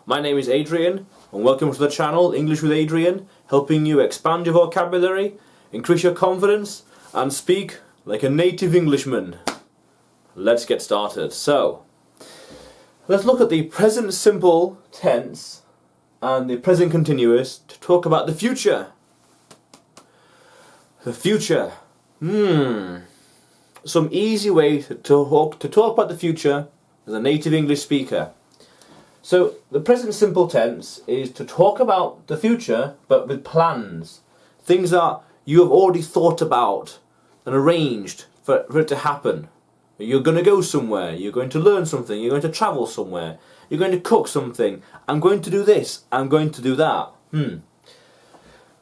My name is Adrian, and welcome to the channel English with Adrian, helping you expand your vocabulary, increase your confidence, and speak like a native Englishman. Let's get started. So, let's look at the present simple tense and the present continuous to talk about the future. The future. Some easy way to talk about the future as a native English speaker. So the present simple tense is to talk about the future but with plans. Things that you have already thought about and arranged for it to happen. You're going to go somewhere, you're going to learn something, you're going to travel somewhere, you're going to cook something, I'm going to do this, I'm going to do that.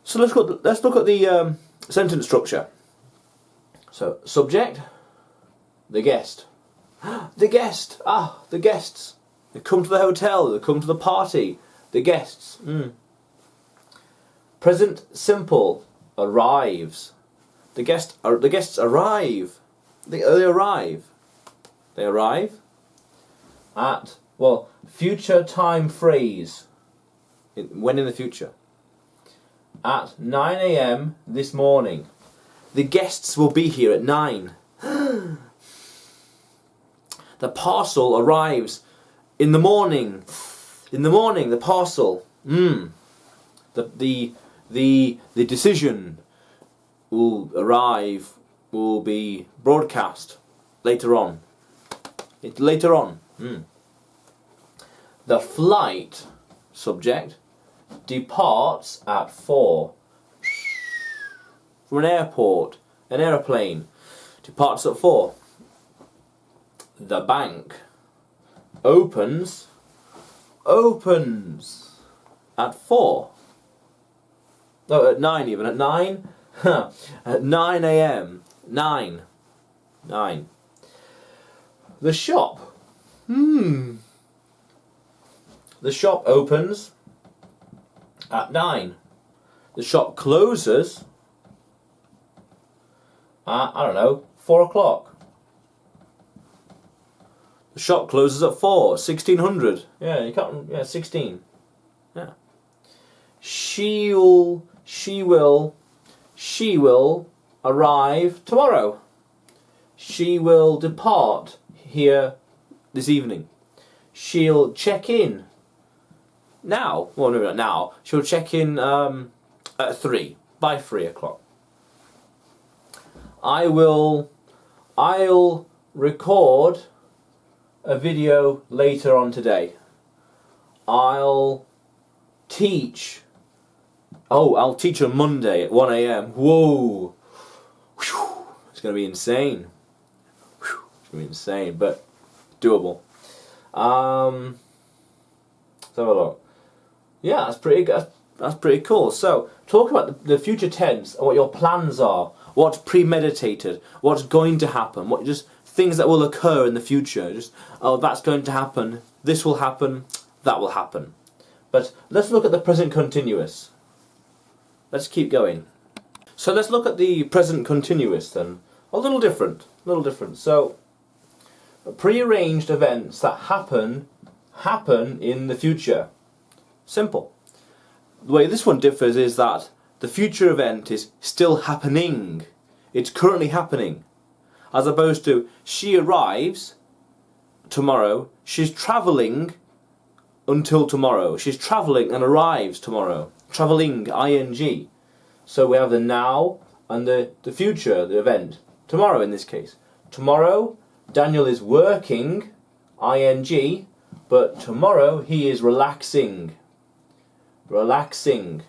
So let's look at the sentence structure. So, subject, the guest. The guest! The guests. They come to the hotel, they come to the party. The guests. Present simple, arrives. The guests arrive. They arrive. They arrive at, future time phrase. When in the future. At 9 AM this morning. The guests will be here at 9. The parcel arrives in the morning. In the morning, the parcel. The decision will be broadcast later on. Later on. The flight, subject, departs at 4. From an airport, an aeroplane, departs at 4. The bank opens at 4. No, at 9 even. At 9? At 9 AM. 9. The shop. The shop opens at 9. The shop closes at, 4 o'clock. The shop closes at 4, 1600. Yeah, you can't. Yeah, 16. Yeah. She will arrive tomorrow. She will depart here this evening. She'll check in now. Well, no, not now. She'll check in at 3, by 3 o'clock. I'll record a video later on today. I'll teach on Monday at 1 AM. Whoa! It's going to be insane. It's going to be insane, but doable. Let's have a look. Yeah, that's pretty good. That's pretty cool. So, talk about the future tense and what your plans are. What's premeditated? What's going to happen? What just things that will occur in the future. Just, that's going to happen. This will happen. That will happen. But let's look at the present continuous. Let's keep going. So let's look at the present continuous then. A little different. So, prearranged events that happen in the future. Simple. The way this one differs is that the future event is still happening. It's currently happening. As opposed to, she arrives tomorrow, she's travelling until tomorrow. She's travelling and arrives tomorrow. Travelling, ing. So we have the now and the future, the event. Tomorrow in this case. Tomorrow, Daniel is working, ing, but tomorrow he is relaxing. Relaxing.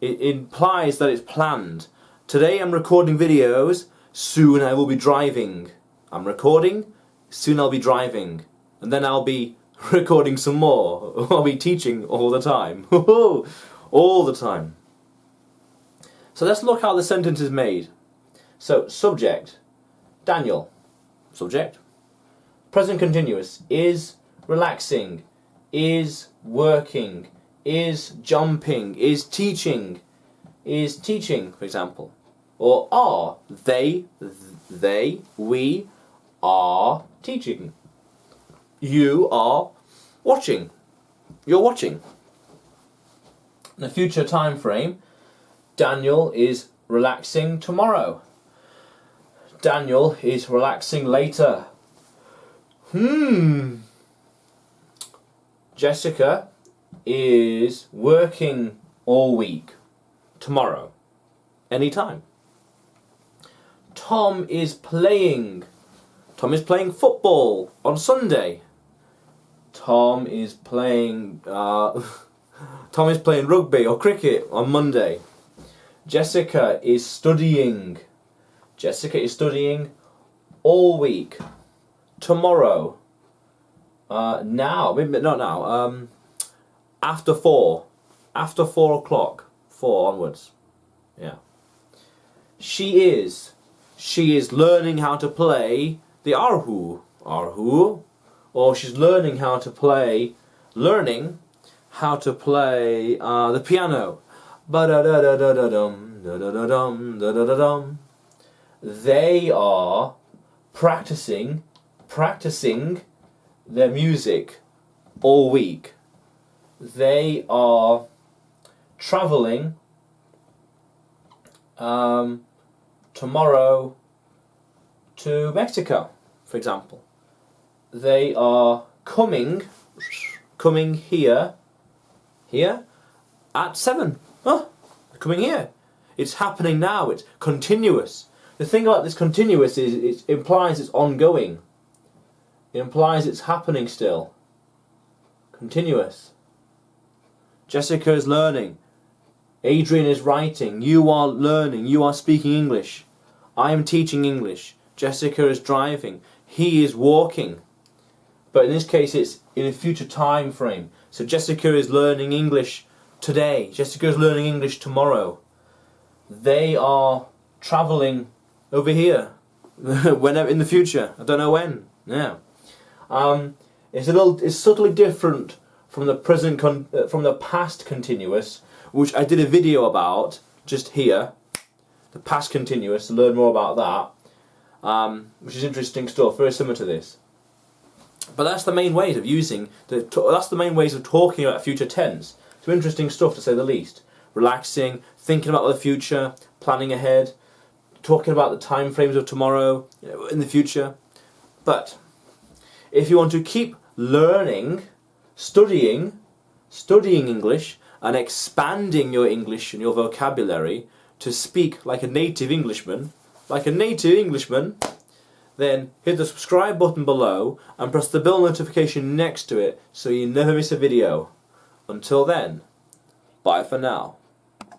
It implies that it's planned. Today I'm recording videos, soon I will be driving. I'm recording, soon I'll be driving. And then I'll be recording some more. I'll be teaching all the time. All the time. So let's look how the sentence is made. So, subject, Daniel. Subject. Present continuous, is relaxing, is working, is jumping, is teaching, for example. Or are, they, we are teaching. You are watching. you're watching. In the future time frame, Daniel is relaxing tomorrow. Daniel is relaxing later. Jessica is working all week. Tomorrow. Anytime. Tom is playing. Tom is playing football on Sunday. Tom is playing Tom is playing rugby or cricket on Monday. Jessica is studying. Jessica is studying all week. Tomorrow. Now, maybe not now. After 4. After 4 o'clock. 4 onwards. Yeah. She is learning how to play the arhu. Arhu. Or she's learning how to play the piano. Ba-da-da-da-da-da-dum, da-da-da-dum, da-da-da-dum. They are practicing their music all week. They are travelling tomorrow to Mexico, for example. They are coming here at 7. Coming here. It's happening now. It's continuous. The thing about this continuous is it implies it's ongoing. It implies it's happening still. Continuous. Jessica is learning. Adrian is writing. You are learning. You are speaking English. I am teaching English. Jessica is driving. He is walking. But in this case it's in a future time frame. So Jessica is learning English today. Jessica is learning English tomorrow. They are travelling over here. Whenever in the future. I don't know when. Yeah. It's subtly different from the from the past continuous, which I did a video about just here. The past continuous, to learn more about that, which is interesting stuff, very similar to this. But that's the main ways of that's the main ways of talking about future tense. Some interesting stuff, to say the least. Relaxing, thinking about the future, planning ahead, talking about the time frames of tomorrow, in the future. But if you want to keep learning, studying English and expanding your English and your vocabulary to speak like a native Englishman, then hit the subscribe button below and press the bell notification next to it so you never miss a video. Until then, bye for now.